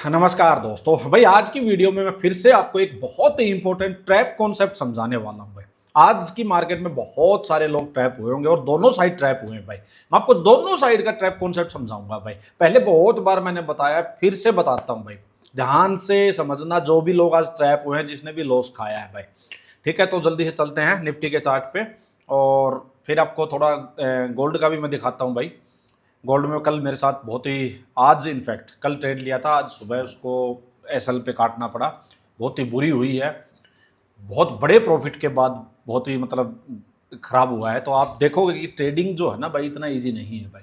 नमस्कार दोस्तों। भाई आज की वीडियो में मैं फिर से आपको एक बहुत ही इंपॉर्टेंट ट्रैप कॉन्सेप्ट समझाने वाला हूं भाई। आज की मार्केट में बहुत सारे लोग ट्रैप हुए होंगे और दोनों साइड ट्रैप हुए हैं भाई। मैं आपको दोनों साइड का ट्रैप कॉन्सेप्ट समझाऊंगा भाई। पहले बहुत बार मैंने बताया, फिर से बताता हूं भाई, ध्यान से समझना। जो भी लोग आज ट्रैप हुए हैं, जिसने भी लॉस खाया है भाई, ठीक है। तो जल्दी से चलते हैं निफ्टी के चार्ट पे और फिर आपको थोड़ा गोल्ड का भी मैं दिखाता हूँ भाई। गोल्ड में कल मेरे साथ बहुत ही, आज इनफैक्ट कल ट्रेड लिया था, आज सुबह उसको एसएल पे काटना पड़ा। बहुत ही बुरी हुई है, बहुत बड़े प्रॉफिट के बाद बहुत ही मतलब खराब हुआ है। तो आप देखोगे कि ट्रेडिंग जो है ना भाई, इतना इजी नहीं है भाई।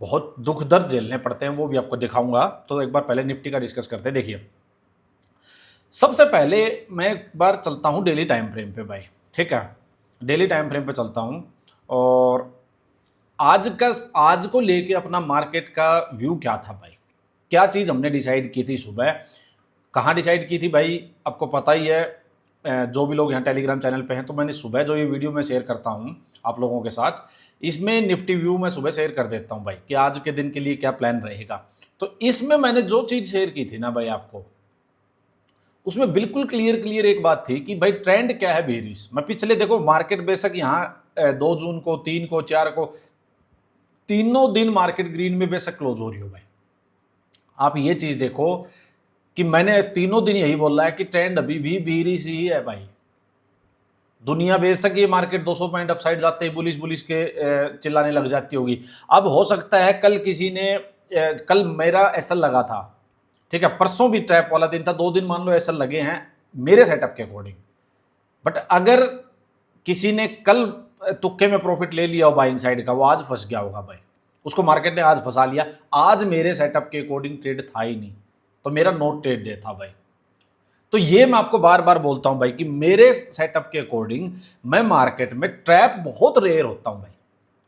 बहुत दुख दर्द झेलने पड़ते हैं, वो भी आपको दिखाऊंगा। तो एक बार पहले निफ्टी का डिस्कस करते हैं। देखिए, सबसे पहले मैं एक बार चलता हूँ डेली टाइम फ्रेम पे भाई, ठीक है। डेली टाइम फ्रेम पे चलता हूँ और आज को लेके अपना मार्केट का व्यू क्या था भाई। क्या चीज़ हमने डिसाइड की थी सुबह, कहाँ डिसाइड की थी भाई, आपको पता ही है। जो भी लोग यहाँ टेलीग्राम चैनल पे हैं, तो मैंने सुबह जो ये वीडियो मैं शेयर करता हूँ आप लोगों के साथ, इसमें निफ्टी व्यू मैं सुबह शेयर कर देता हूँ भाई कि आज के दिन के लिए क्या प्लान रहेगा। तो इसमें मैंने जो चीज़ शेयर की थी ना भाई आपको, उसमें बिल्कुल क्लियर क्लियर एक बात थी कि भाई ट्रेंड क्या है बेरिश। मैं पिछले देखो मार्केट बेशक यहाँ 2 जून को, 3 को, 4 को, तीनों दिन मार्केट ग्रीन में बेशक क्लोज हो रही हो भाई। आप ये चीज देखो कि मैंने तीनों दिन यही बोला है कि ट्रेंड अभी भी बेरिश ही है भाई। दुनिया बेशक ये मार्केट 200 पॉइंट अपसाइड जाते ही बुलिश बुलिश के चिल्लाने लग जाती होगी। अब हो सकता है कल किसी ने कल मेरा ऐसा लगा था, ठीक है, परसों भी ट्रैप वाला दिन था, 2 दिन मान लो ऐसा लगे हैं मेरे सेटअप के अकॉर्डिंग। बट अगर किसी ने कल तुक्के में प्रॉफिट ले लिया हो बाइंग साइड का, वो आज फंस गया होगा भाई। उसको मार्केट ने आज फंसा लिया। आज मेरे सेटअप के अकॉर्डिंग ट्रेड था ही नहीं, तो मेरा नोट ट्रेड डे था भाई। तो ये मैं आपको बार बार बोलता हूं भाई कि मेरे सेटअप के अकॉर्डिंग मैं मार्केट में ट्रैप बहुत रेयर होता हूं भाई।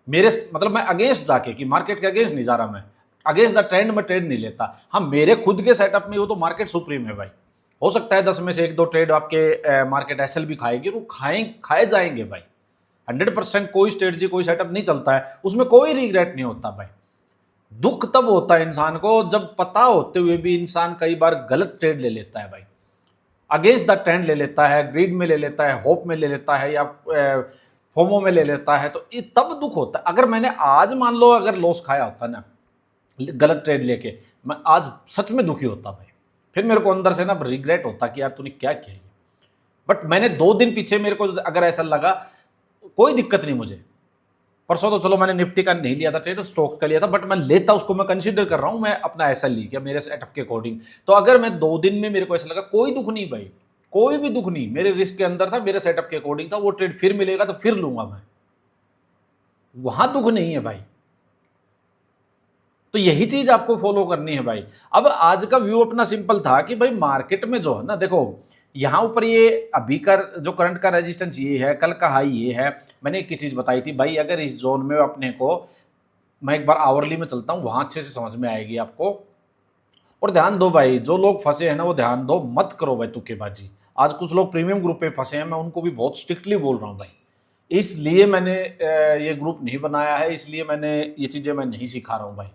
मेरे मतलब मैं अगेंस्ट जाके, कि मार्केट के अगेंस्ट नहीं जा रहा, मैं अगेंस्ट द ट्रेंड में ट्रेड नहीं लेता। हाँ, मेरे खुद के सेटअप में वो तो मार्केट सुप्रीम है भाई। हो सकता है 10 में से 1-2 ट्रेड आपके मार्केट एसएल भी खाएगी, वो खाए जाएंगे भाई। 100% कोई स्ट्रेटजी, कोई सेटअप नहीं चलता है उसमें कोई रिग्रेट नहीं होता भाई। दुख तब होता है इंसान को जब पता होते हुए भी इंसान कई बार गलत ट्रेड ले लेता है भाई, अगेंस्ट द ट्रेंड ले लेता है, ग्रीड में ले लेता है, होप में ले लेता है, या फोमो में ले लेता है। तो ये तब दुख होता है। अगर मैंने आज मान लो अगर लॉस खाया होता ना गलत ट्रेड लेके, मैं आज सच में दुखी होता भाई। फिर मेरे को अंदर से ना रिग्रेट होता कि यार तूने क्या किया। बट मैंने 2 दिन पीछे मेरे को अगर ऐसा लगा, कोई दिक्कत नहीं मुझे। परसों तो चलो मैंने निफ्टी का नहीं लिया था ट्रेड, स्टॉक्स का लिया था, बट मैं लेता, उसको मैं कंसीडर कर रहा हूं, मैं अपना ऐसा ली क्या मेरे सेटअप के अकॉर्डिंग। तो अगर मैं 2 दिन में मेरे को ऐसा लगा, कोई दुख नहीं भाई, कोई भी दुख नहीं, मेरे रिस्क के अंदर था, मेरे सेटअप के अकॉर्डिंग था। वो ट्रेड फिर मिलेगा तो फिर लूंगा मैं, वहां दुख नहीं है भाई। तो यही चीज आपको फॉलो करनी है भाई। अब आज का व्यू अपना सिंपल था कि भाई मार्केट में जो है ना, देखो यहां ऊपर ये अभी का जो करंट का रेजिस्टेंस ये है, कल का हाई ये है। मैंने एक चीज बताई थी भाई, अगर इस जोन में अपने को, मैं एक बार आवरली में चलता हूं, वहां अच्छे से समझ में आएगी आपको। और ध्यान दो भाई, जो लोग फंसे हैं ना वो ध्यान दो, मत करो भाई तुक्केबाजी। आज कुछ लोग प्रीमियम ग्रुप पे फंसे हैं, मैं उनको भी बहुत स्ट्रिक्टली बोल रहा हूँ भाई। इसलिए मैंने ये ग्रुप नहीं बनाया है, इसलिए मैंने ये चीज़ें मैं नहीं सिखा रहा हूँ भाई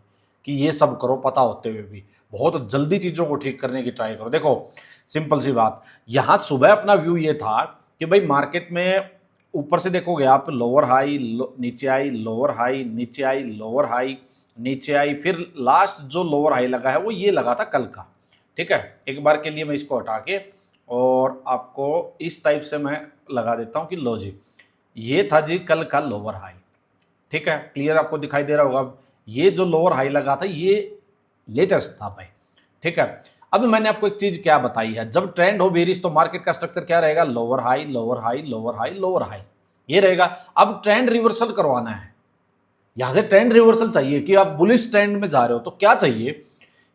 कि ये सब करो पता होते हुए भी। बहुत जल्दी चीज़ों को ठीक करने की ट्राई करो। देखो सिंपल सी बात, यहाँ सुबह अपना व्यू ये था कि भाई मार्केट में ऊपर से देखोगे आप, लोअर हाई नीचे आई, लोअर हाई नीचे आई, लोअर हाई नीचे आई, फिर लास्ट जो लोअर हाई लगा है वो ये लगा था कल का, ठीक है। एक बार के लिए मैं इसको हटा के और आपको इस टाइप से मैं लगा देता हूँ कि लो जी, ये था जी कल का लोअर हाई, ठीक है। क्लियर आपको दिखाई दे रहा होगा। अब ये जो लोअर हाई लगा था ये लेटेस्ट था भाई, ठीक है। अब मैंने आपको एक चीज क्या बताई है, जब ट्रेंड हो बेरिश तो मार्केट का स्ट्रक्चर क्या रहेगा, lower high, lower high, lower high, lower high, ये रहेगा। अब ट्रेंड रिवर्सल करवाना है, यहां से ट्रेंड रिवर्सल चाहिए कि आप बुलिश ट्रेंड में जा रहे हो तो क्या चाहिए,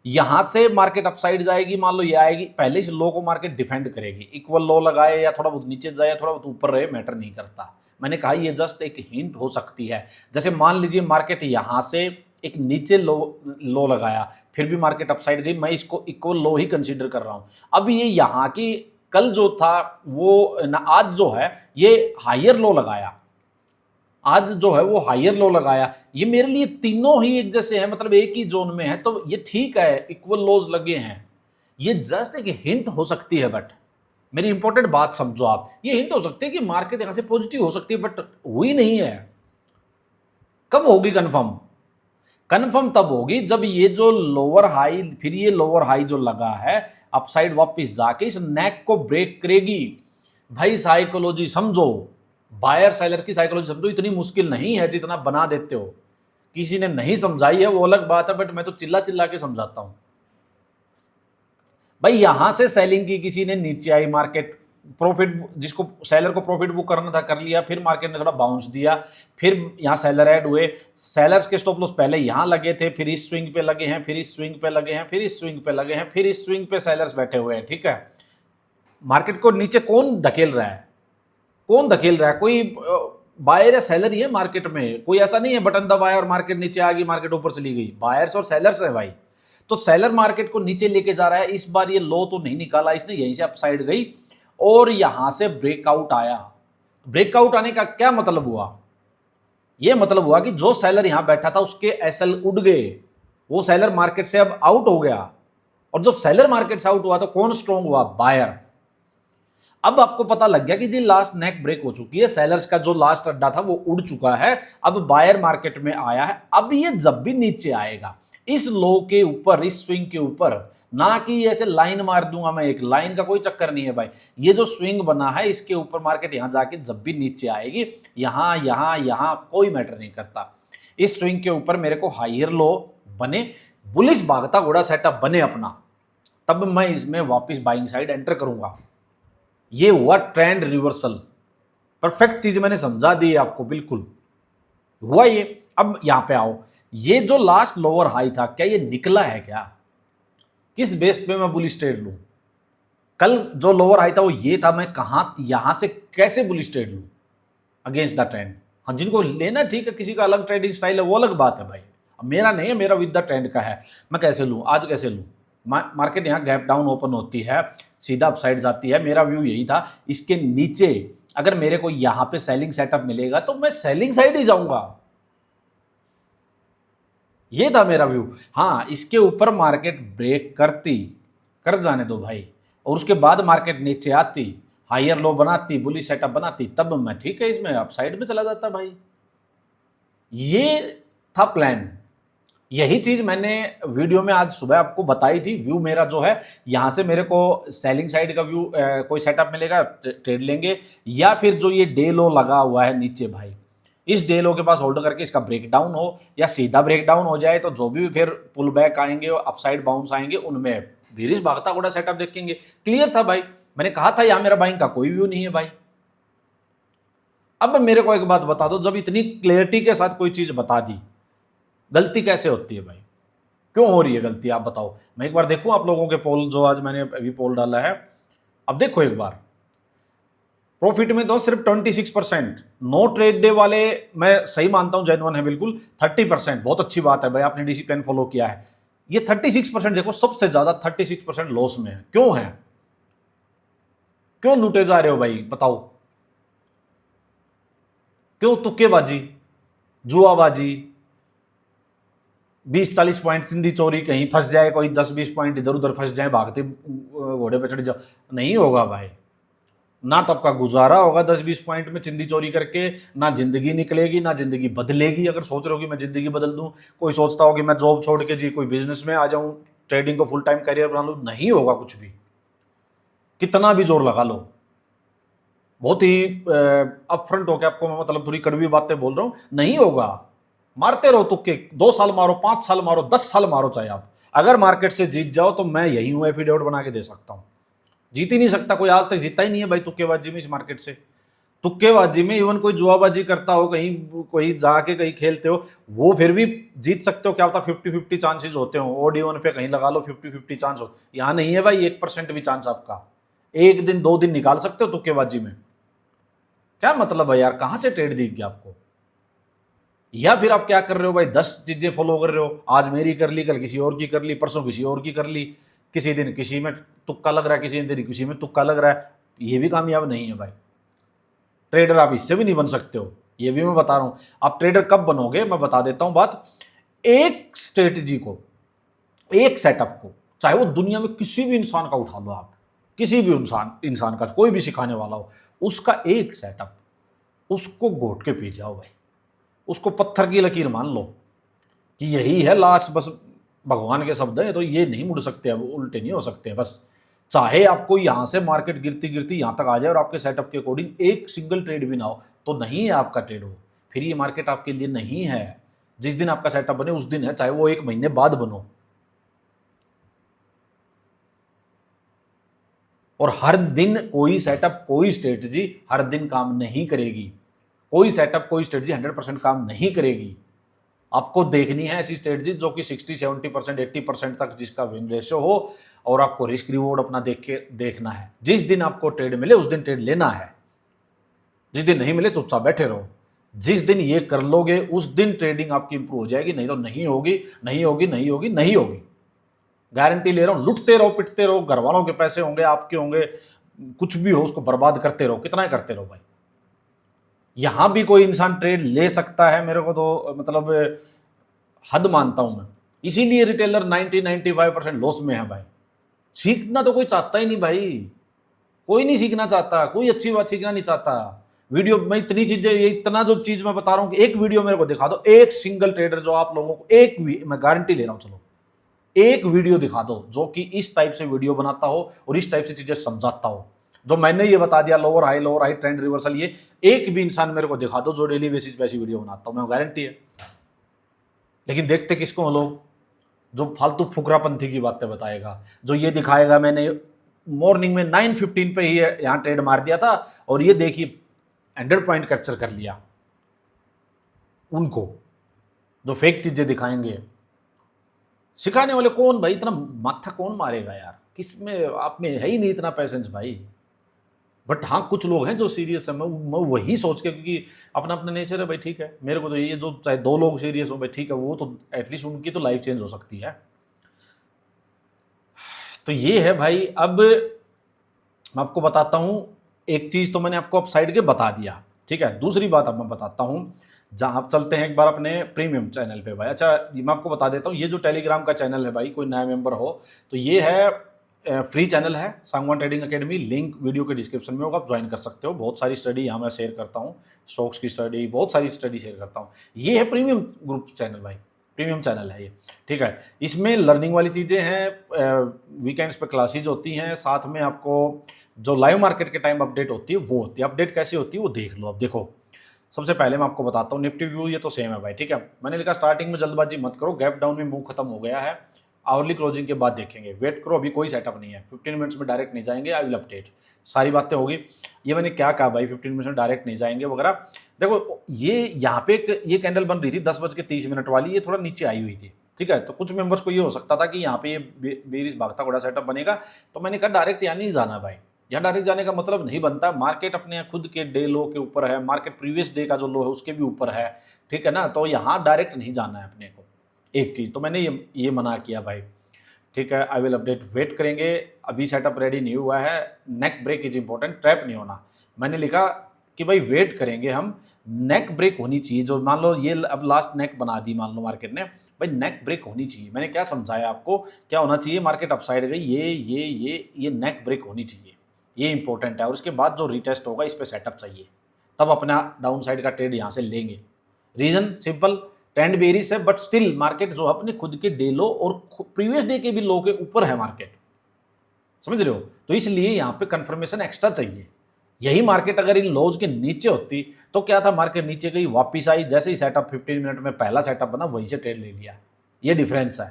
यहां से मार्केट अपसाइड जाएगी, मान लो ये आएगी, पहले इस लो को मार्केट डिफेंड करेगी, इक्वल लो लगाए या थोड़ा बहुत नीचे जाए या थोड़ा बहुत ऊपर रहे, मैटर नहीं करता। मैंने कहा ये जस्ट एक हिंट हो सकती है। जैसे मान लीजिए मार्केट यहां से एक नीचे लो लगाया, फिर भी मार्केट अपसाइड गई, मैं इसको इक्वल लो ही कंसीडर कर रहा हूं। अब ये यहां की कल जो था वो ना, आज जो है ये हायर लो लगाया, आज जो है वो हायर लो लगाया। ये मेरे लिए तीनों ही एक जैसे हैं, मतलब एक ही जोन में है, तो ये ठीक है, इक्वल लोज लगे हैं। ये जस्ट एक हिंट हो सकती है, बट मेरी इंपॉर्टेंट बात समझो आप, ये हिंट हो सकती है कि मार्केट यहां से पॉजिटिव हो सकती है, बट हुई नहीं है। कब होगी कंफर्म? कंफर्म तब होगी जब ये जो लोअर हाई, फिर ये लोअर हाई जो लगा है अपसाइड वापस जाके इस नेक को ब्रेक करेगी। भाई साइकोलॉजी समझो, बायर सेलर की साइकोलॉजी समझो, इतनी मुश्किल नहीं है जितना बना देते हो। किसी ने नहीं समझाई है वो अलग बात है, बट मैं तो चिल्ला चिल्ला के समझाता हूं। भाई यहां से सेलिंग की, किसी ने नीचे आई मार्केट, प्रॉफिट जिसको सेलर को प्रॉफिट बुक करना था कर लिया, फिर मार्केट ने थोड़ा बाउंस दिया, फिर यहां सेलर ऐड हुए, सेलर्स के स्टॉप लॉस पहले यहां लगे थे, फिर इस स्विंग पे लगे हैं, फिर इस स्विंग पे लगे हैं, फिर इस स्विंग पे लगे हैं, फिर इस स्विंग पे सेलर्स बैठे हुए हैं। ठीक है, मार्केट को नीचे कौन धकेल रहा है? कौन धकेल रहा है? कोई बायर या सेलर ही है मार्केट में, कोई ऐसा नहीं है बटन दबाया और मार्केट नीचे आ गई, मार्केट ऊपर चली गई। बायर्स और सेलर्स है भाई। तो सेलर मार्केट को नीचे लेके जा रहा है। इस बार ये लो तो नहीं निकाला इसने, यहीं से अपसाइड गई और यहां से ब्रेकआउट आया। ब्रेकआउट आने का क्या मतलब हुआ? यह मतलब हुआ कि जो सेलर यहां बैठा था उसके एसएल उड़ गए, वो सेलर मार्केट से अब आउट हो गया। और जब सेलर मार्केट से आउट हुआ तो कौन स्ट्रांग हुआ? बायर। अब आपको पता लग गया कि जी लास्ट नेक ब्रेक हो चुकी है, सेलर्स का जो लास्ट अड्डा था वो उड़ चुका है, अब बायर मार्केट में आया है। अब ये जब भी नीचे आएगा इस लो के ऊपर, इस स्विंग के ऊपर, ना कि ऐसे लाइन मार दूंगा मैं, एक लाइन का कोई चक्कर नहीं है भाई। ये जो स्विंग बना है इसके ऊपर मार्केट यहां जाके जब भी नीचे आएगी, यहां यहां यहां कोई मैटर नहीं करता, इस स्विंग के ऊपर मेरे को हायर लो बने, बुलिश भागता घोड़ा सेटअप बने अपना, तब मैं इसमें वापस बाइंग साइड एंटर करूंगा। ये हुआ ट्रेंड रिवर्सल। परफेक्ट चीज मैंने समझा दी आपको, बिल्कुल हुआ ये। अब यहां पे आओ, ये जो लास्ट लोअर हाई था क्या ये निकला है क्या? किस बेस पे मैं बुलिश ट्रेड लूं? कल जो लोअर हाई था वो ये था, मैं कहां यहां से कैसे बुलिश ट्रेड लूं अगेंस्ट द ट्रेंड? हाँ, जिनको लेना ठीक है, किसी का अलग ट्रेडिंग स्टाइल है वो अलग बात है भाई, मेरा नहीं है, मेरा विद द ट्रेंड का है। मैं कैसे लूं, आज कैसे लूं? मार्केट यहाँ गैप डाउन ओपन होती है, सीधा अपसाइड जाती है, मेरा व्यू यही था। इसके नीचे अगर मेरे को यहां पे सेलिंग सेटअप मिलेगा तो मैं सेलिंग साइड ही जाऊंगा, ये था मेरा व्यू। हाँ, इसके ऊपर मार्केट ब्रेक करती, कर जाने दो भाई, और उसके बाद मार्केट नीचे आती, हायर लो बनाती, बुली सेटअप बनाती, तब मैं ठीक है इसमें अपसाइड में चला जाता भाई। ये था प्लान। यही चीज मैंने वीडियो में आज सुबह आपको बताई थी। व्यू मेरा जो है, यहां से मेरे को सेलिंग साइड का व्यू कोई सेटअप मिलेगा, ट्रेड लेंगे, या फिर जो ये डे लो लगा हुआ है नीचे भाई, इस डे लो के पास होल्ड करके इसका ब्रेक डाउन हो या सीधा ब्रेक डाउन हो जाए, तो जो भी फिर पुल बैक आएंगे और अपसाइड बाउंस आएंगे उनमें धीरे भागता घोड़ा सेटअप देखेंगे। क्लियर था भाई, मैंने कहा था यहां मेरा बाइंग का कोई व्यू नहीं है भाई। अब मेरे को एक बात बता दो, जब इतनी क्लियरिटी के साथ कोई चीज बता दी, गलती कैसे होती है भाई? क्यों हो रही है गलती आप बताओ? मैं एक बार देखूं आप लोगों के पोल, जो आज मैंने अभी पोल डाला है, अब देखो एक बार। प्रॉफिट में तो सिर्फ 26%, नो ट्रेड डे वाले मैं सही मानता हूं जेन्युइन है बिल्कुल, 30%, बहुत अच्छी बात है भाई, आपने डिसिप्लिन फॉलो किया है। ये 36% देखो, सबसे ज्यादा 36% लॉस में है। क्यों है? क्यों लूटे जा रहे हो भाई बताओ? क्यों तुक्केबाजी, जुआबाजी, 20-40 पॉइंट चिंदी चोरी, कहीं फंस जाए कोई, 10-20 पॉइंट इधर उधर फंस जाए, भागते घोड़े पे चढ़ जाओ, नहीं होगा भाई। ना तो आपका गुजारा होगा 10-20 पॉइंट में चिंदी चोरी करके, ना जिंदगी निकलेगी, ना जिंदगी बदलेगी। अगर सोच रहे हो कि मैं जिंदगी बदल दूं, कोई सोचता हो कि मैं जॉब छोड़ के जी कोई बिजनेस में आ जाऊं, ट्रेडिंग को फुल टाइम करियर बना लूं, नहीं होगा कुछ भी, कितना भी जोर लगा लो। बहुत ही अपफ्रंट होकर आपको मैं मतलब थोड़ी कड़वी बातें बोल रहा हूं, नहीं होगा। मारते रहो तुक्के, 2 साल मारो, 5 साल मारो, 10 साल मारो, चाहे आप अगर मार्केट से जीत जाओ तो मैं यही हूं, एफिडेविट बना के दे सकता हूं। जीत ही नहीं सकता कोई, आज तक जीता ही नहीं है भाई तुक्केबाजी में इस मार्केट से। तुक्केबाजी में इवन कोई जुआबाजी करता हो, कहीं कोई जाके कहीं खेलते हो, वो फिर भी जीत सकते हो, क्या होता 50-50 चांसेस होते हो, ओडी वन पे कहीं लगा लो 50-50 चांस हो। यहां नहीं है भाई 1% भी चांस आपका, एक दिन 2 दिन निकाल सकते हो तुक्केबाजी में। क्या मतलब है यार, कहां से ट्रेड दिख गया आपको? या फिर आप क्या कर रहे हो भाई, 10 चीजें फॉलो कर रहे हो, आज मेरी कर ली, कल किसी और की कर ली, परसों किसी और की कर ली, किसी दिन किसी में तुक्का लग रहा है, किसी दिन किसी में तुक्का लग रहा है। ये भी कामयाब नहीं है भाई, ट्रेडर आप इससे भी नहीं बन सकते हो। ये भी मैं बता रहा हूं। आप ट्रेडर कब बनोगे, मैं बता देता हूं बात। एक स्ट्रेटजी को, एक सेटअप को, चाहे वो दुनिया में किसी भी इंसान का उठा लो आप, किसी भी इंसान का कोई भी सिखाने वाला हो, उसका एक सेटअप, उसको घोट के पी जाओ भाई, उसको पत्थर की लकीर मान लो कि यही है लास्ट, बस भगवान के शब्द है, तो ये नहीं मुड़ सकते, अब उल्टे नहीं हो सकते बस। चाहे आपको यहां से मार्केट गिरती गिरती यहां तक आ जाए और आपके सेटअप के अकॉर्डिंग एक सिंगल ट्रेड भी ना हो, तो नहीं है आपका ट्रेड हो, फिर ये मार्केट आपके लिए नहीं है। जिस दिन आपका सेटअप बने उस दिन है, चाहे वो 1 महीने बाद बनो। और हर दिन कोई सेटअप, कोई स्ट्रेटजी हर दिन काम नहीं करेगी। कोई सेटअप, कोई स्ट्रेटजी 100% काम नहीं करेगी। आपको देखनी है ऐसी स्ट्रेटजी जो कि 60-70%, 80% तक जिसका विन रेशियो हो, और आपको रिस्क रिवॉर्ड अपना देखना है। जिस दिन आपको ट्रेड मिले उस दिन ट्रेड लेना है, जिस दिन नहीं मिले चुपचाप बैठे रहो। जिस दिन ये कर लोगे उस दिन ट्रेडिंग आपकी इंप्रूव हो जाएगी, नहीं तो नहीं होगी, नहीं होगी, नहीं होगी, नहीं होगी। गारंटी ले रहा हूं। लुटते रहो, पिटते रहो, घर वालों के पैसे होंगे, आपके होंगे, कुछ भी हो उसको बर्बाद करते रहो, कितना ही करते रहो भाई। यहां भी कोई इंसान ट्रेड ले सकता है, मेरे को तो मतलब हद मानता हूं मैं। इसीलिए रिटेलर 90-95% लॉस में है भाई। सीखना तो कोई चाहता ही नहीं भाई, कोई नहीं सीखना चाहता, कोई अच्छी बात सीखना नहीं चाहता। वीडियो में इतनी चीजें, ये इतना जो चीज मैं बता रहा हूं कि एक वीडियो मेरे को दिखा दो, एक सिंगल ट्रेडर जो आप लोगों को, एक भी मैं गारंटी ले रहा हूं, चलो एक वीडियो दिखा दो जो कि इस टाइप से वीडियो बनाता हो और इस टाइप से चीजें समझाता हो, जो मैंने ये बता दिया लोअर हाई ट्रेंड रिवर्सल, ये एक भी इंसान मेरे को दिखा दो जो डेली बेसिस पे ऐसी वीडियो बनाता हूं, मैं गारंटी है। लेकिन देखते किसको हो लोग, जो फालतू फुकरापंथी की बातें बताएगा, जो ये दिखाएगा मैंने मॉर्निंग में 9:15 पे ही यहाँ ट्रेड मार दिया था और ये देखिए 100 पॉइंट कैप्चर कर लिया। उनको जो फेक चीजें दिखाएंगे, सिखाने वाले कौन भाई, इतना माथा कौन मारेगा यार, किस में आप में है ही नहीं इतना पैसेंस भाई। बट हाँ कुछ लोग हैं जो सीरियस है, मैं वही सोच के, क्योंकि अपना अपना नेचर है भाई, ठीक है, मेरे को तो ये जो चाहे 2 लोग सीरियस हो भाई, ठीक है, वो तो एटलीस्ट उनकी तो लाइफ चेंज हो सकती है। तो ये है भाई। अब मैं आपको बताता हूं, एक चीज तो मैंने आपको अपसाइड के बता दिया, ठीक है। दूसरी बात अब मैं बताता हूं, जहां आप चलते हैं एक बार अपने प्रीमियम चैनल पे भाई। अच्छा मैं आपको बता देता हूं, ये जो टेलीग्राम का चैनल है भाई, कोई नया मेंबर हो तो ये है फ्री चैनल है, Sangwan trading academy, link video के डिस्क्रिप्शन में होगा, आप ज्वाइन कर सकते हो। बहुत सारी स्टडी यहाँ मैं शेयर करता हूँ, स्टॉक्स की स्टडी, बहुत सारी स्टडी शेयर करता हूँ। ये है प्रीमियम ग्रुप चैनल भाई, प्रीमियम चैनल है ये, ठीक है। इसमें लर्निंग वाली चीज़ें हैं, वीकेंड्स पे क्लासेज होती हैं, साथ में आपको जो लाइव मार्केट के टाइम अपडेट होती है वो होती है। अपडेट कैसी होती है वो देख लो। अब देखो, सबसे पहले मैं आपको बताता हूँ निफ्टी व्यू, ये तो सेम है भाई, ठीक है। मैंने लिखा स्टार्टिंग में जल्दबाजी मत करो, गैप डाउन में मूव खत्म हो गया है, आवरली क्लोजिंग के बाद देखेंगे, वेट करो, अभी कोई सेटअप नहीं है, 15 मिनट्स में डायरेक्ट नहीं जाएंगे, आई विल अपडेट। सारी बातें होगी। ये मैंने क्या कहा भाई, 15 मिनट्स में डायरेक्ट नहीं जाएंगे वगैरह। देखो ये यहाँ पे ये कैंडल बन रही थी 10:30 वाली, ये थोड़ा नीचे आई हुई थी, ठीक है। तो कुछ मेंबर्स को ये हो सकता था कि यहाँ पे ये बेरिश भागता घोड़ा सेटअप बनेगा, तो मैंने कहा डायरेक्ट यहाँ नहीं जाना भाई, यहाँ डायरेक्ट जाने का मतलब नहीं बनता। मार्केट अपने खुद के डे लो के ऊपर है, मार्केट प्रीवियस डे का जो लो है उसके भी ऊपर है, ठीक है ना। तो यहाँ डायरेक्ट नहीं जाना है अपने को, एक चीज़ तो मैंने ये मना किया भाई, ठीक है। आई विल अपडेट, वेट करेंगे, अभी सेटअप रेडी नहीं हुआ है, neck break is important, trap नहीं होना। मैंने लिखा कि भाई वेट करेंगे हम, नेक ब्रेक होनी चाहिए, जो मान लो ये अब लास्ट नेक बना दी मान लो मार्केट ने, भाई नेक ब्रेक होनी चाहिए। मैंने क्या समझाया आपको, क्या होना चाहिए, मार्केट अपसाइड गई, ये नेक ब्रेक होनी चाहिए, ये इंपॉर्टेंट है। और उसके बाद जो रिटेस्ट होगा इस पर सेटअप चाहिए, तब अपना डाउन साइड का ट्रेड यहाँ से लेंगे। रीजन सिंपल, ट्रेंड बेरिश है, बट स्टिल मार्केट जो अपने खुद के डे लो और प्रीवियस डे के भी लो के ऊपर है मार्केट, समझ रहे हो। तो इसलिए यहाँ पे कंफर्मेशन एक्स्ट्रा चाहिए। यही मार्केट अगर इन लोज के नीचे होती तो क्या था, मार्केट नीचे गई, वापिस आई, जैसे ही सेटअप 15 मिनट में पहला सेटअप बना वहीं से ट्रेड ले लिया, ये डिफरेंस है,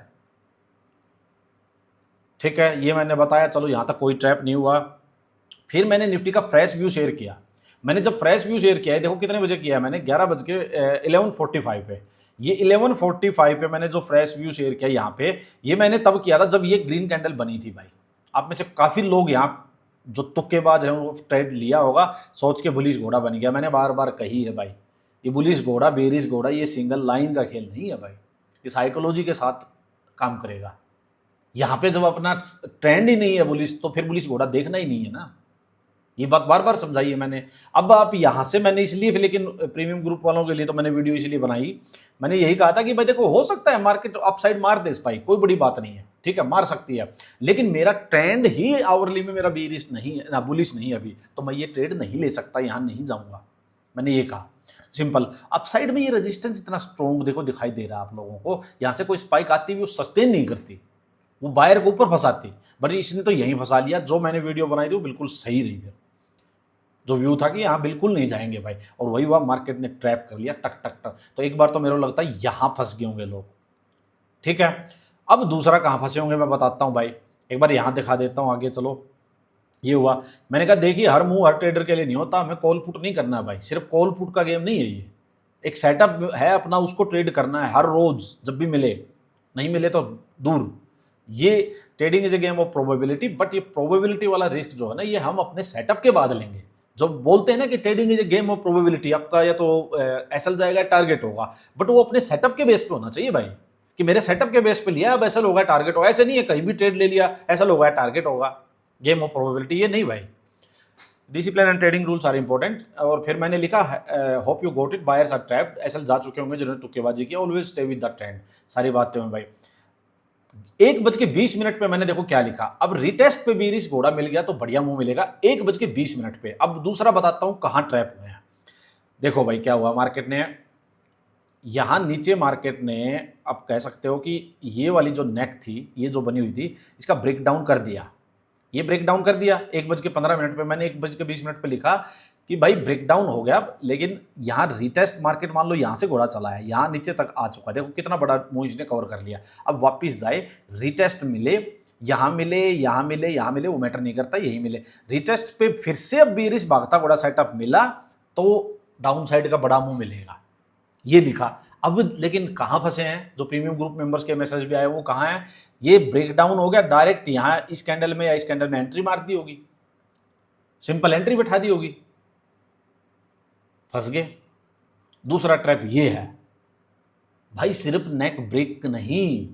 ठीक है। ये मैंने बताया, चलो यहाँ तक कोई ट्रैप नहीं हुआ। फिर मैंने निफ्टी का फ्रेश व्यू शेयर किया। मैंने जब फ्रेश व्यू शेयर किया है, देखो कितने बजे किया है मैंने, 11:45 पे। ये 11:45 पे मैंने जो फ्रेश व्यू शेयर किया यहाँ पे, ये मैंने तब किया था जब ये ग्रीन कैंडल बनी थी भाई। आप में से काफ़ी लोग यहाँ जो तुक्केबाज हैं वो ट्रेड लिया होगा, सोच के बुलिश घोड़ा बन गया। मैंने बार बार कही है भाई, ये बुलिश घोड़ा, बेरिश घोड़ा, ये सिंगल लाइन का खेल नहीं है भाई, ये साइकोलॉजी के साथ काम करेगा। यहाँ पे जब अपना ट्रेंड ही नहीं है बुलिश, तो फिर बुलिश घोड़ा देखना ही नहीं है ना। ये बात बार बार समझाई है मैंने। अब आप यहाँ से मैंने इसलिए भी, लेकिन प्रीमियम ग्रुप वालों के लिए तो मैंने वीडियो इसलिए बनाई, मैंने यही कहा था कि भाई देखो हो सकता है मार्केट अपसाइड मार दे स्पाइक, कोई बड़ी बात नहीं है, ठीक है मार सकती है, लेकिन मेरा ट्रेंड ही आवरली में मेरा बीरिश नहीं है ना, बुलिश नहीं है अभी, तो मैं ये ट्रेड नहीं ले सकता, यहाँ नहीं जाऊंगा, मैंने ये कहा सिंपल। अपसाइड में ये रेजिस्टेंस इतना स्ट्रॉन्ग देखो दिखाई दे रहा है आप लोगों को, यहाँ से कोई स्पाइक आती हुई वो सस्टेन नहीं करती, वो बायर को ऊपर फंसाती, बट इसने तो यहीं फंसा लिया। जो मैंने वीडियो बनाई थी वो बिल्कुल सही रही, फिर जो व्यू था कि यहाँ बिल्कुल नहीं जाएंगे भाई, और वही हुआ, मार्केट ने ट्रैप कर लिया टक टक टक। तो एक बार तो मेरे को लगता है यहाँ फंस गए होंगे लोग, ठीक है। अब दूसरा कहाँ फंसे होंगे मैं बताता हूँ भाई, एक बार यहाँ दिखा देता हूँ आगे चलो। ये हुआ, मैंने कहा देखिए हर मूव हर ट्रेडर के लिए नहीं होता, हमें कॉल पुट नहीं करना है भाई, सिर्फ कॉल पुट का गेम नहीं है ये, एक सेटअप है अपना, उसको ट्रेड करना है हर रोज जब भी मिले, नहीं मिले तो दूर। ये trading is a game of probability, but ये प्रोबेबिलिटी वाला रिस्क जो है ना, ये हम अपने सेटअप के बाद लेंगे। जो बोलते हैं ना कि trading is a game of probability, आपका या तो एसएल जाएगा टारगेट होगा, बट वो अपने सेटअप के बेस पे होना चाहिए भाई, कि मेरे सेटअप के बेस पे लिया अब एसएल होगा टारगेट होगा, ऐसे नहीं है कहीं भी ट्रेड ले लिया एसएल होगा टारगेट होगा, गेम ऑफ प्रोबेबिलिटी ये नहीं भाई। Discipline and trading rules are important. और फिर मैंने लिखा hope you got it, buyers are trapped, SL जा चुके होंगे जिन्होंने तुक्केबाजी की, always stay with the trend, सारी बातें हैं भाई। 1:20 पे मैंने देखो क्या लिखा, अब रिटेस्ट पे बीरिश घोड़ा मिल गया तो बढ़िया मुंह मिलेगा 1:20 पे। अब दूसरा बताता हूं कहां ट्रैप हुए हैं। देखो भाई क्या हुआ, मार्केट ने यहां नीचे, मार्केट ने अब कह सकते हो कि ये वाली जो नेक थी, ये जो बनी हुई थी, इसका ब्रेक डाउन कर दिया, ये ब्रेक डाउन कर दिया 1:15 पे। मैंने 1:20 पे लिखा कि भाई ब्रेक डाउन हो गया, लेकिन यहाँ रिटेस्ट मार्केट मान लो यहाँ से घोड़ा चला है, यहाँ नीचे तक आ चुका है, देखो कितना बड़ा मूव इसने कवर कर लिया। अब वापस जाए, रिटेस्ट मिले, यहाँ मिले, यहाँ मिले, यहाँ मिले, वो मैटर नहीं करता, यही मिले, रिटेस्ट पे फिर से अब बीरिश भागता घोड़ा सेटअप मिला तो डाउन साइड का बड़ा मूव मिलेगा, ये लिखा। अब लेकिन कहाँ फंसे हैं, जो प्रीमियम ग्रुप मेंबर्स के मैसेज भी आए वो कहाँ हैं, ये ब्रेक डाउन हो गया डायरेक्ट यहाँ इस कैंडल में या इस कैंडल में एंट्री मार दी होगी, सिंपल एंट्री बैठा दी होगी, फंस गए। दूसरा ट्रैप ये है भाई, सिर्फ नेक ब्रेक नहीं,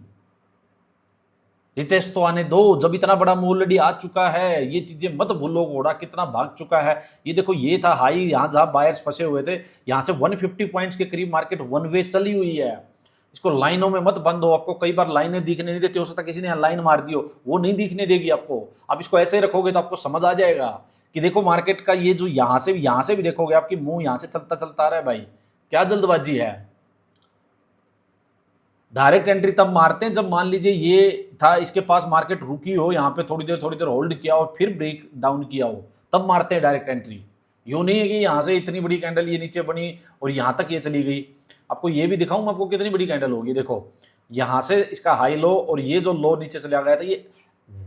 रिटेस्ट तो आने दो, जब इतना बड़ा मूव ऑलरेडी आ चुका है, ये चीजें मत भूलो, घोड़ा कितना भाग चुका है। ये देखो ये था हाई, यहां जहां बायर्स फंसे हुए थे, यहां से 150 पॉइंट्स के करीब मार्केट वन वे चली हुई है। इसको लाइनों में मत बंद हो, आपको कई बार लाइनें दिखने नहीं देती, हो सकता किसी ने यहाँ लाइन मार दी हो, वो नहीं दिखने देगी आपको। आप इसको ऐसे रखोगे तो आपको समझ आ जाएगा कि देखो मार्केट का ये जो यहाँ से भी देखोगे आपकी मुंह यहाँ से चलता चलता आ रहा है भाई, क्या जल्दबाजी है। डायरेक्ट एंट्री तब मारते हैं जब मान लीजिए ये था, इसके पास मार्केट रुकी हो, यहाँ पे थोड़ी देर होल्ड किया और फिर ब्रेक डाउन किया हो, तब मारते हैं डायरेक्ट एंट्री। यूं नहीं है कि यहाँ से इतनी बड़ी कैंडल ये नीचे बनी और यहाँ तक ये चली गई। आपको ये भी दिखाऊं आपको कितनी बड़ी कैंडल होगी, देखो यहाँ से इसका हाई लो और ये जो लो नीचे चला गया था, ये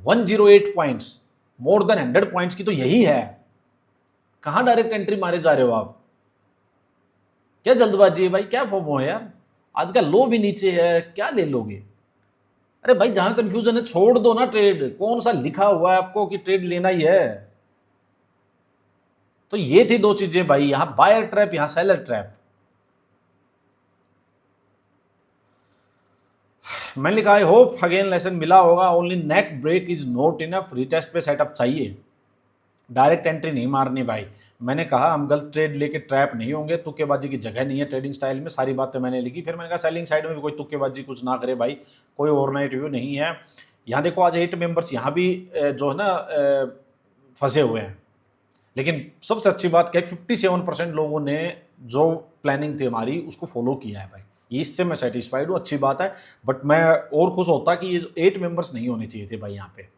108 पॉइंट्स, मोर देन 100 पॉइंट्स की तो यही है। कहाँ डायरेक्ट एंट्री मारे जा रहे हो आप, क्या जल्दबाजी है भाई, क्या फोमो है यार, आज का लो भी नीचे है, क्या ले लोगे। अरे भाई जहां कंफ्यूजन है छोड़ दो ना ट्रेड, कौन सा लिखा हुआ है आपको कि ट्रेड लेना ही है। तो ये थी दो चीजें भाई, यहां बायर ट्रैप, यहां सेलर ट्रैप। मैंने लिखा आई होप अगेन लेसन मिला होगा, only neck break is not enough, retest पे सेटअप चाहिए, डायरेक्ट एंट्री नहीं मारनी भाई। मैंने कहा हम गलत ट्रेड लेके ट्रैप नहीं होंगे, तुक्केबाजी की जगह नहीं है ट्रेडिंग स्टाइल में, सारी बातें मैंने लिखी। फिर मैंने कहा सेलिंग साइड में भी कोई तुक्केबाजी कुछ ना करे भाई, कोई ओवरनाइट व्यू नहीं है। यहाँ देखो आज 8 मेंबर्स यहाँ भी जो है ना फंसे हुए हैं, लेकिन सबसे अच्छी बात क्या है 57% लोगों ने जो प्लानिंग थी हमारी उसको फॉलो किया है भाई, इससे मैं सेटिस्फाइड हूँ, अच्छी बात है। बट मैं और खुश होता कि ये 8 मेंबर्स नहीं होने चाहिए थे भाई यहाँ पे।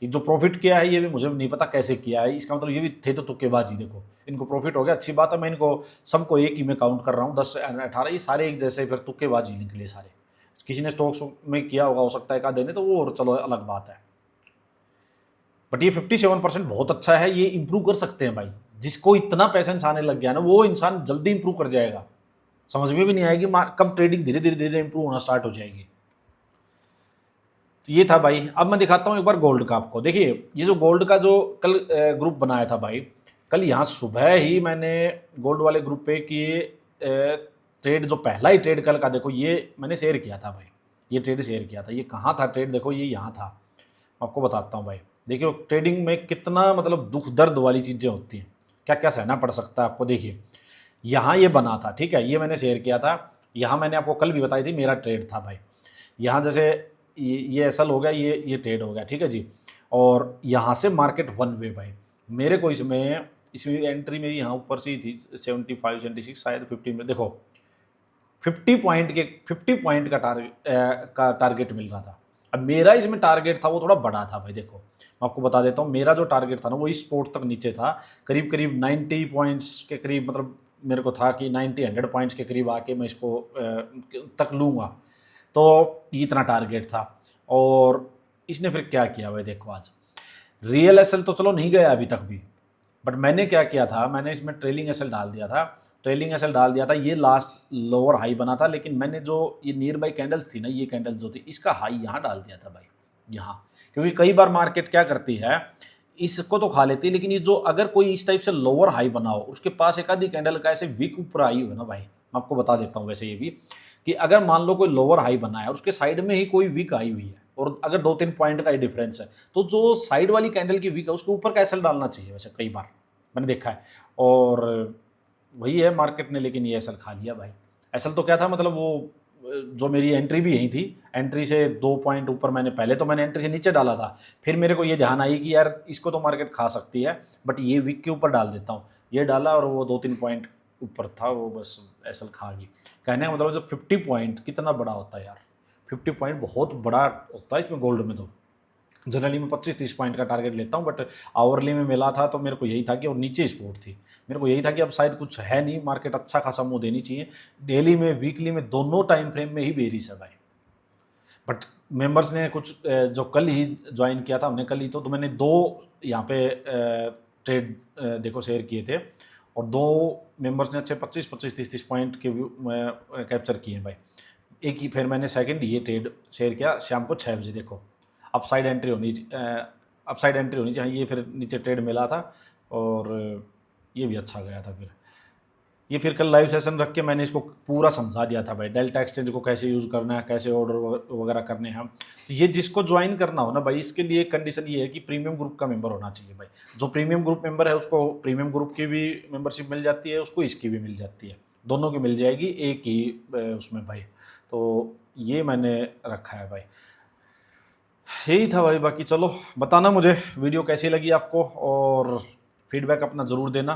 ये जो प्रॉफिट किया है ये भी मुझे नहीं पता कैसे किया है, इसका मतलब ये भी थे तो तुक्केबाजी, देखो इनको प्रॉफिट हो गया, अच्छी बात है। मैं इनको सबको एक ही में काउंट कर रहा हूँ, 10 18 ये सारे एक जैसे, फिर तुक्केबाजी निकले सारे। किसी ने स्टॉक्स में किया होगा हो सकता है का देने, तो वो और चलो अलग बात है। बट ये 57% बहुत अच्छा है, ये इंप्रूव कर सकते हैं भाई। जिसको इतना पैसेंस आने लग गया ना वो इंसान जल्दी इंप्रूव कर जाएगा, समझ में भी नहीं आएगी कब ट्रेडिंग धीरे धीरे इंप्रूव होना स्टार्ट हो जाएगी। तो ये था भाई। अब मैं दिखाता हूँ एक बार गोल्ड का आपको। देखिए ये जो गोल्ड का जो कल ग्रुप बनाया था भाई, कल यहाँ सुबह ही मैंने गोल्ड वाले ग्रुप पे कि ट्रेड जो पहला ही ट्रेड कल का, देखो ये मैंने शेयर किया था भाई, ये ट्रेड शेयर किया था। ये कहाँ था ट्रेड, देखो ये यहाँ था, आपको बताता हूँ भाई। देखिए ट्रेडिंग में कितना मतलब दुख दर्द वाली चीज़ें होती हैं, क्या क्या सहना पड़ सकता है आपको। देखिए यहाँ ये बना था, ठीक है, ये मैंने शेयर किया था, यहाँ मैंने आपको कल भी बताई थी मेरा ट्रेड था भाई। यहाँ जैसे ये एसल हो गया, ये ट्रेड हो गया, ठीक है जी। और यहाँ से मार्केट वन वे भाई, मेरे को इसमें इसमें एंट्री मेरी यहाँ ऊपर से ही थी 75 76 शायद 50 में। देखो 50 पॉइंट का टारगेट मिल रहा था। अब मेरा इसमें टारगेट था वो थोड़ा बड़ा था भाई। देखो मैं आपको बता देता हूँ, मेरा जो टारगेट था ना वो इस स्पोर्ट तक नीचे था, करीब करीब 90 पॉइंट्स के करीब, मतलब मेरे को था कि 90 100 पॉइंट्स के करीब आके मैं इसको तक लूँगा। तो ये इतना टारगेट था। और इसने फिर क्या किया भाई, देखो आज रियल एसएल तो चलो नहीं गया अभी तक भी, बट मैंने क्या किया था, मैंने इसमें ट्रेलिंग एसएल डाल दिया था। ट्रेलिंग एसएल डाल दिया था, ये लास्ट लोअर हाई बना था, लेकिन मैंने जो ये नियर बाई कैंडल्स थी ना, ये कैंडल्स जो थी, इसका हाई यहाँ डाल दिया था भाई, यहाँ। क्योंकि कई बार मार्केट क्या करती है, इसको तो खा लेती है, लेकिन ये जो अगर कोई इस टाइप से लोअर हाई बनाओ, उसके पास एक आधी कैंडल का ऐसे वीक ऊपर आई हुई है ना भाई, मैं आपको बता देता हूँ वैसे ये भी, कि अगर मान लो कोई लोअर हाई बना है और उसके साइड में ही कोई वीक आई हुई है, और अगर 2-3 पॉइंट का ही डिफरेंस है, तो जो साइड वाली कैंडल की वीक है उसके ऊपर का एसएल डालना चाहिए वैसे, कई बार मैंने देखा है। और वही है मार्केट ने, लेकिन ये एसएल खा लिया भाई। एसएल तो क्या था, मतलब वो जो मेरी एंट्री भी यही थी, एंट्री से 2 पॉइंट ऊपर मैंने पहले तो मैंने एंट्री से नीचे डाला था, फिर मेरे को ये ध्यान आई कि यार इसको तो मार्केट खा सकती है, बट ये वीक के ऊपर डाल देता हूँ। ये डाला और वो 2-3 पॉइंट ऊपर था, वो बस एसएल खा गई। कहने का मतलब जो 50 पॉइंट कितना बड़ा होता है यार, 50 पॉइंट बहुत बड़ा होता है इसमें गोल्ड में। तो जनरली मैं 25-30 पॉइंट का टारगेट लेता हूँ, बट आवरली में मिला था तो मेरे को यही था कि, और नीचे स्पोर्ट थी, मेरे को यही था कि अब शायद कुछ है नहीं, मार्केट अच्छा खासा मुंह देनी चाहिए। डेली में वीकली में दोनों टाइम फ्रेम में ही बेरिश है भाई। बट मेंबर्स ने कुछ जो कल ही ज्वाइन किया था, हमने कल ही तो मैंने 2 यहाँ पे ट्रेड देखो शेयर किए थे, और 2 मेंबर्स ने अच्छे 25-25 30-30 पॉइंट के व्यू कैप्चर किए भाई। एक ही फिर मैंने सेकंड ये ट्रेड शेयर किया शाम को 6 बजे। देखो अपसाइड एंट्री होनी अपसाइड एंट्री होनी चाहिए, ये फिर नीचे ट्रेड मिला था, और ये भी अच्छा गया था। फिर ये फिर कल लाइव सेशन रख के मैंने इसको पूरा समझा दिया था भाई, डेल्टा एक्सचेंज को कैसे यूज़ करना है, कैसे ऑर्डर वगैरह करने हैं। तो ये जिसको ज्वाइन करना हो ना भाई, इसके लिए कंडीशन ये है कि प्रीमियम ग्रुप का मेंबर होना चाहिए भाई। जो प्रीमियम ग्रुप मेंबर है उसको प्रीमियम ग्रुप की भी मेंबरशिप मिल जाती है, उसको इसकी भी मिल जाती है, दोनों की मिल जाएगी एक ही उसमें भाई। तो ये मैंने रखा है भाई, यही था भाई। बाकी चलो बताना मुझे वीडियो कैसी लगी आपको, और फीडबैक अपना ज़रूर देना।